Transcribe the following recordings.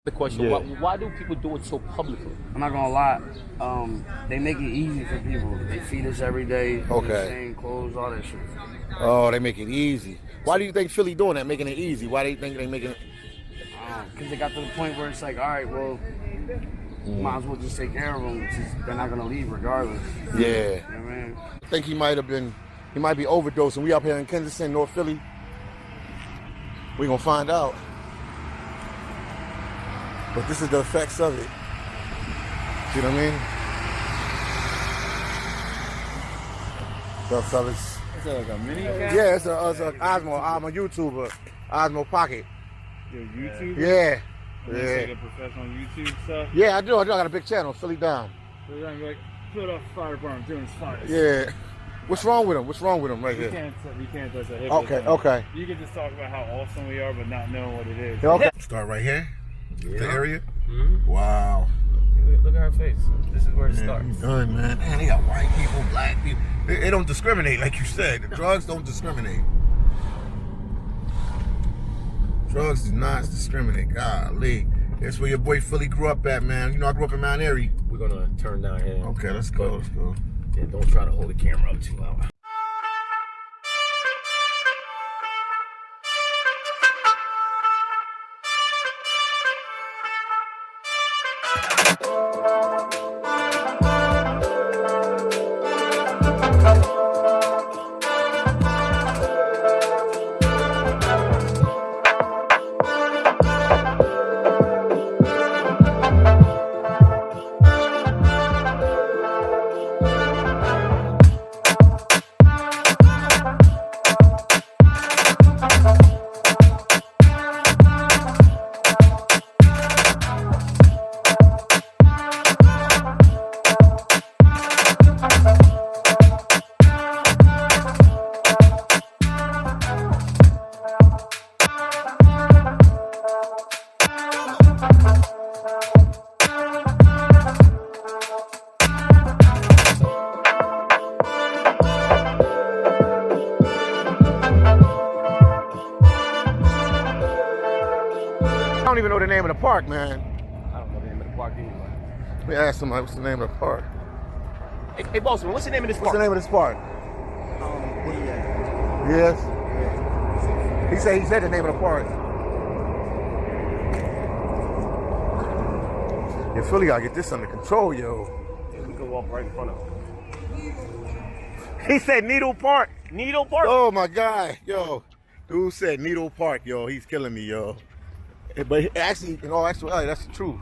The question, why do people do it so publicly? I'm not gonna lie, they make it easy for people. They feed us every day. Okay. Same clothes, all that shit. Oh, they make it easy. Why do you think Philly doing that, making it easy? Why do you think they making it? Because they got to the point where it's like, all right, well, might as well just take care of them. They're not gonna leave regardless. Yeah. You know what I mean? I think he might be overdosing. We up here in Kensington, North Philly. We gonna find out. But this is the effects of it. See what I mean? What's up, fellas? Is that like a mini cap? Yeah, it's a Osmo. I'm a YouTuber. Osmo Pocket. You're a YouTuber? Yeah. You like a professional YouTube stuff? Yeah, I do. I got a big channel, Philly Down. So you're like, put off fire department doing his fire. Yeah. What's wrong with him? What's wrong with him right here? We can't touch a hip. Okay. You can just talk about how awesome we are, but not knowing what it is. Okay. Start right here. The area. Mm-hmm. Wow. Look at her face. This is where it starts. Good, man. Man, they got white people, black people. They don't discriminate, like you said. The drugs don't discriminate. Drugs do not discriminate. Golly. That's where your boy Philly grew up at, man. You know, I grew up in Mount Airy. We're gonna turn down here. Okay, let's go. Let's go. Yeah, don't try to hold the camera up too loud. I don't even know the name of the park, man. I don't know the name of the park either. Let me ask somebody what's the name of the park. Hey, Bossman, what's the name of this park? What's the name of this park? Yes. He said the name of the park. Yeah, Philly gotta get this under control, yo. Yeah, we can walk right in front of him. He said Needle Park. Needle Park? Oh my God, yo. Dude said Needle Park, yo. He's killing me, yo. But actually, in all actuality, that's the truth.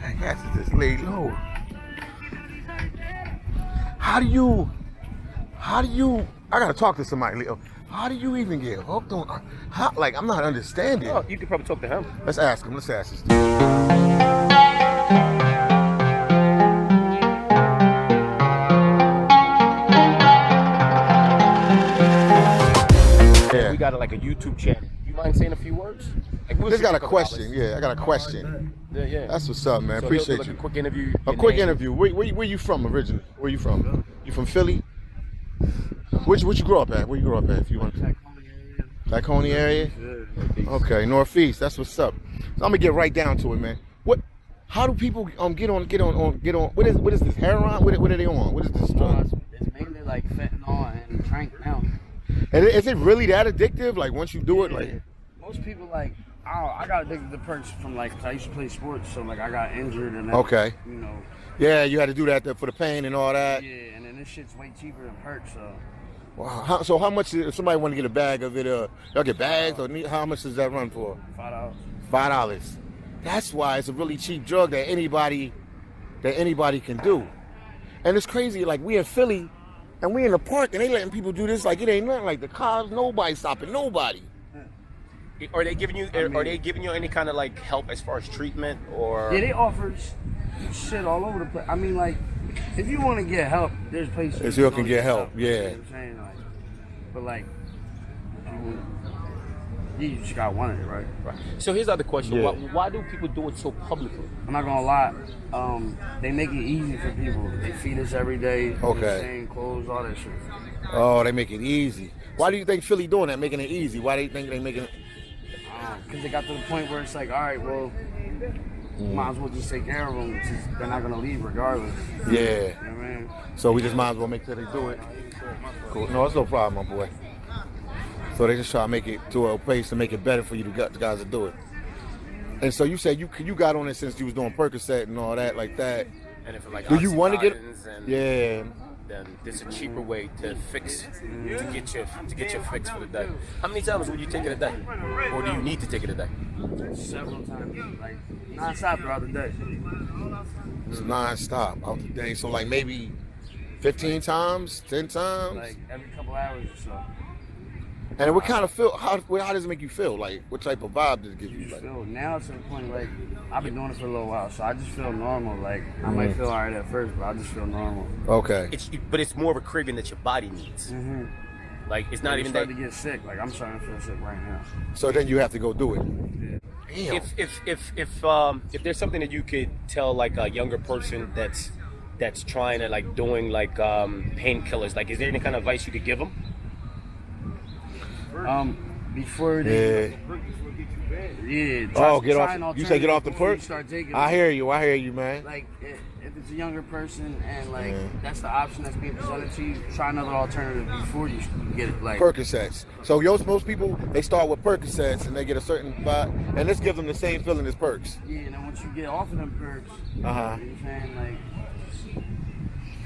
I got to just lay low. How do you, I gotta talk to somebody, Leo. How do you even get hooked on, I'm not understanding. Oh, you could probably talk to him. Let's ask him, let's ask this dude. Yeah. We got like a YouTube channel. You mind saying a few words? Like, Just got a question, yeah, I got a question. Yeah. That's what's up, man, So appreciate like you. a quick interview. A quick interview. Where you from originally? Where you from? You from Philly? What you grew up at? Where you grew up at? If you want. Laconia area. Okay, Northeast. That's what's up. So I'm gonna get right down to it, man. How do people get on? What is this heroin? What are they on? What is this drug? It's mainly like fentanyl and trank now. And is it really that addictive? Like once you do it, like most people like. I got addicted to perks from like 'cause I used to play sports, so like I got injured and then, okay, you know. Yeah, you had to do that for the pain and all that. Yeah, and then this shit's way cheaper than perks, so. Wow. So how much? If somebody want to get a bag of it, y'all get bags or how much does that run for? $5. $5. That's why it's a really cheap drug that anybody can do. And it's crazy. Like we in Philly, and we in the park, and they letting people do this like it ain't nothing. Like the cops, nobody stopping nobody. Are they giving you? Are they giving you any kind of like help as far as treatment or? Yeah, they offer shit all over the place. I mean, like, if you want to get help, there's places. You can get help. Yeah. You know what I'm saying? Like, but like, you just got one of it, right? Right. So here's the other question: Yeah. why do people do it so publicly? I'm not gonna lie. They make it easy for people. They feed us every day. Okay. Same clothes, all that shit. Oh, they make it easy. Why do you think Philly doing that, making it easy? Why do you think they making it? because it got to the point where it's like, all right, well, might as well just take care of them. They're not gonna leave regardless. Yeah. You know what I mean? So we just might as well make sure they do it. Cool. No, it's no problem, my boy. So they just try to make it to a place to make it better for you, the guys to do it. And so you said you got on it since you was doing Percocet and all that like that. And if like do you want to get? and Yeah. Then there's a cheaper way to get your fix for the day. How many times would you take it a day, or do you need to take it a day? Several times, like non-stop throughout the day. It's non-stop out the day. So like maybe 15 times, 10 times. Like every couple hours or so. And what kind of feel? How does it make you feel? Like what type of vibe does it give you? Like, Feel now to the point like I've been doing it for a little while, so I just feel normal. Like I might feel alright at first, but I just feel normal. okay. But it's more of a craving that your body needs. Like it's not even that. To get sick. Like I'm starting to feel sick right now. So then you have to go do it. Yeah. Damn. If there's something that you could tell like a younger person that's trying to like doing like painkillers, like is there any kind of advice you could give them? Before they Oh, get off. You say get off the perk. I hear you, man. Like if it's a younger person and like that's the option that's being presented to you, try another alternative before you get it. Like Percocets. So most people they start with Percocets and they get a certain vibe, and this gives them the same feeling as perks. Yeah, and then once you get off of them perks, you know what I'm saying, like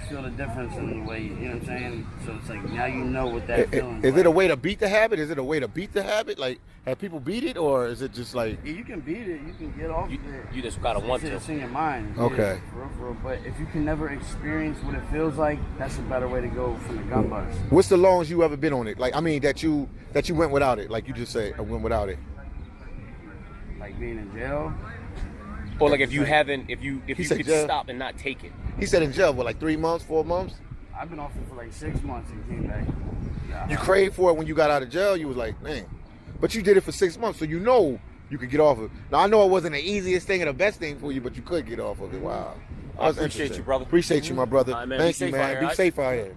feel the difference in the way, you know what I'm saying? So it's like now you know what that feeling is. It a way to beat the habit? Is it a way to beat the habit? Like have people beat it, or is it just like yeah, you can beat it, you can get off of it. You just gotta want to. It's in your mind. Okay. Yeah, for real. But if you can never experience what it feels like, that's a better way to go from the gun bust. What's the longest you ever been on it? Like I mean that you went without it. Like you just say I went without it. Like being in jail. Or like if you could jail. stop and not take it. He said in jail for like 3 months, 4 months. I've been off it for like 6 months and came back. Yeah, You craved for it when you got out of jail. You was like, man. But you did it for 6 months, so you know you could get off of it. Now, I know it wasn't the easiest thing and the best thing for you, but you could get off of it. Wow. I appreciate you, brother. Appreciate you, my brother. All right, man. Thank Be you, safe man. out here, Be all right? safe out here.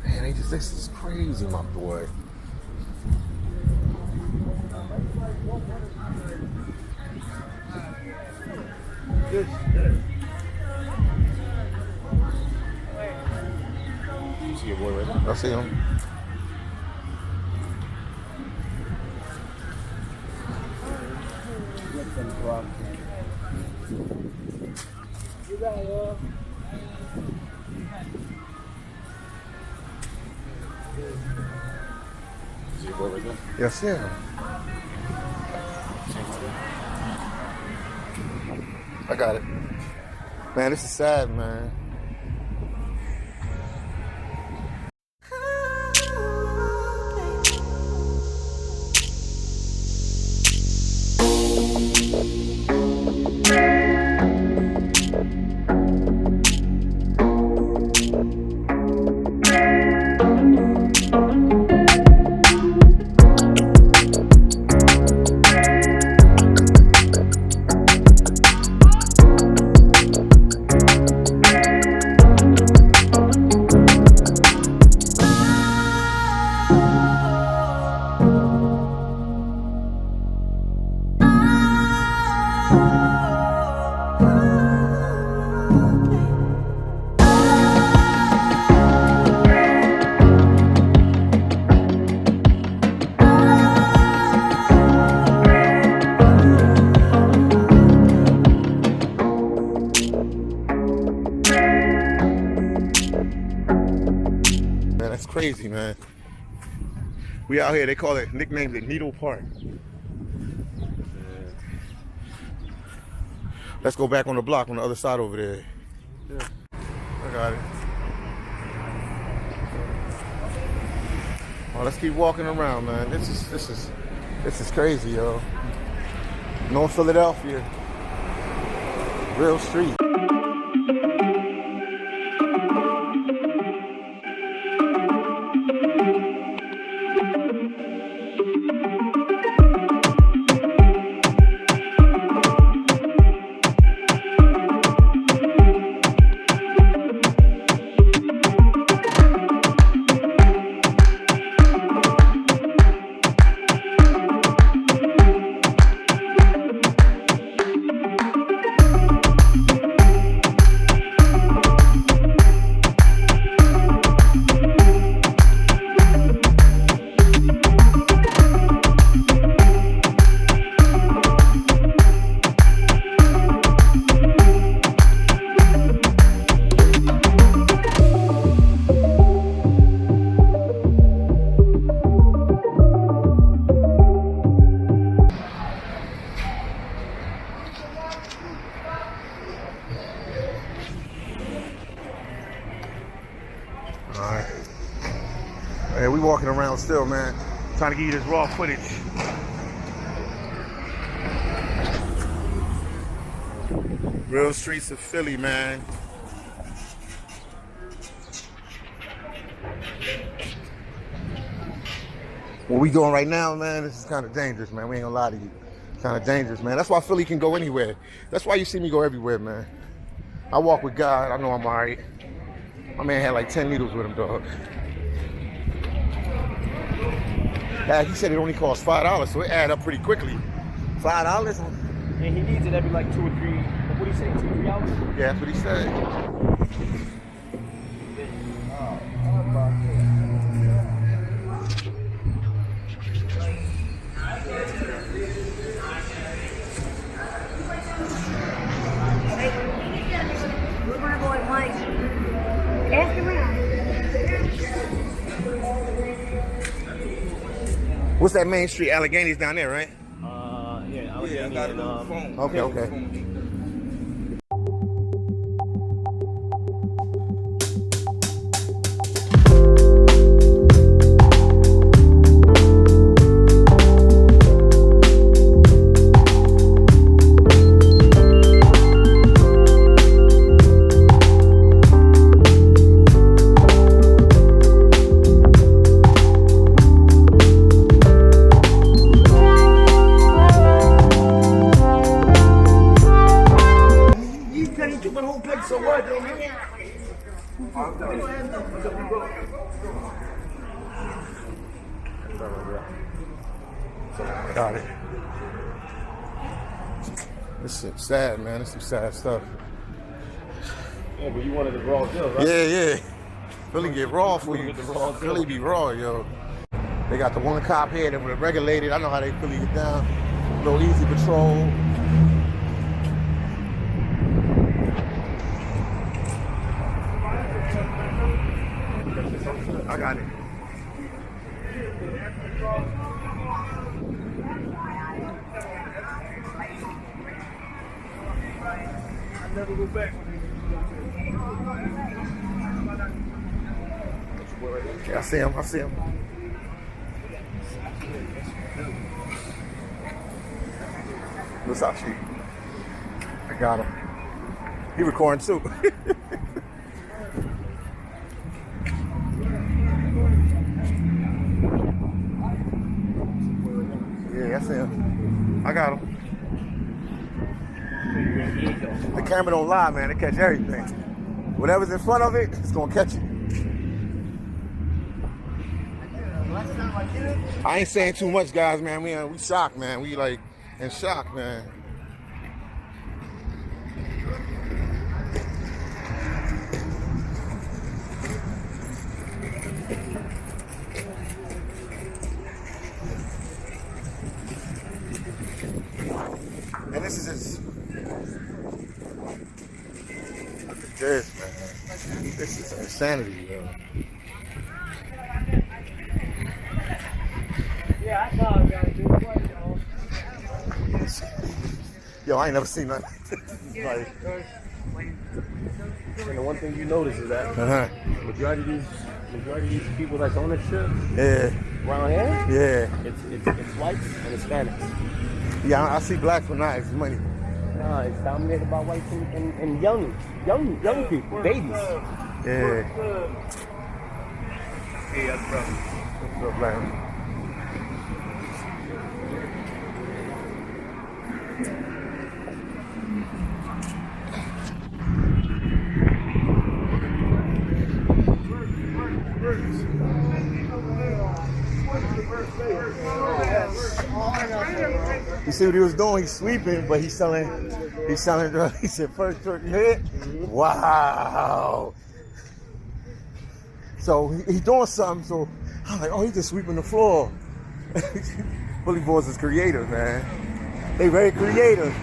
Man, this is crazy, my boy. You see your boy right there? I see him. See your boy right there? Yes, yeah. I got it. Man, this is sad, man. That's crazy, man. We out here, they call it, nicknamed it Needle Park. Let's go back on the block on the other side over there. Yeah. I got it. Well, let's keep walking around, man. This is crazy, yo. North Philadelphia. Real street. still, man. Trying to give you this raw footage. Real streets of Philly, man. What we doing right now, man, this is kind of dangerous, man. We ain't gonna lie to you. Kind of dangerous, man. That's why Philly can go anywhere. That's why you see me go everywhere, man. I walk with God. I know I'm all right. My man had like 10 needles with him, dog. He said it only costs $5, so it add up pretty quickly. $5? And he needs it every like 2 or 3. What do you say? 2 or 3 hours? Yeah, that's what he said. What's that main street? Alleghany's down there, right? Yeah, Allegheny and Okay. Got it. This shit's sad, man. This is some sad stuff. Yeah, but you wanted the raw deal, right? Yeah. Philly get raw for you. Philly be raw, yo. They got the one cop here that was regulated. I know how they Philly get down. No easy patrol. I got it. I never go back. Yeah, I see him. Versace. I got him. He recording too. Yeah, I see him. I got him. The camera don't lie, man. It catch everything. Whatever's in front of it, it's gonna catch it. I ain't saying too much, guys, man. We shocked, man. We like in shock, man. And this is just look at this, man. This is insanity, yo. Yeah, I thought I was gonna do it, Yo, I ain't never seen nothing. Like, And the one thing you notice is that majority of these people that's on this shit around here, it's whites and Hispanics. Yeah, I see blacks but not as money. Nah, it's dominated by whites and young people, babies. Yeah. Hey, that's brother. What's up, black? You see what he was doing? He's sweeping, but he's selling drugs. He said, first turkey hit. Wow. So he's doing something. So I'm like, oh, he's just sweeping the floor. Bully boys is creative, man. They very creative.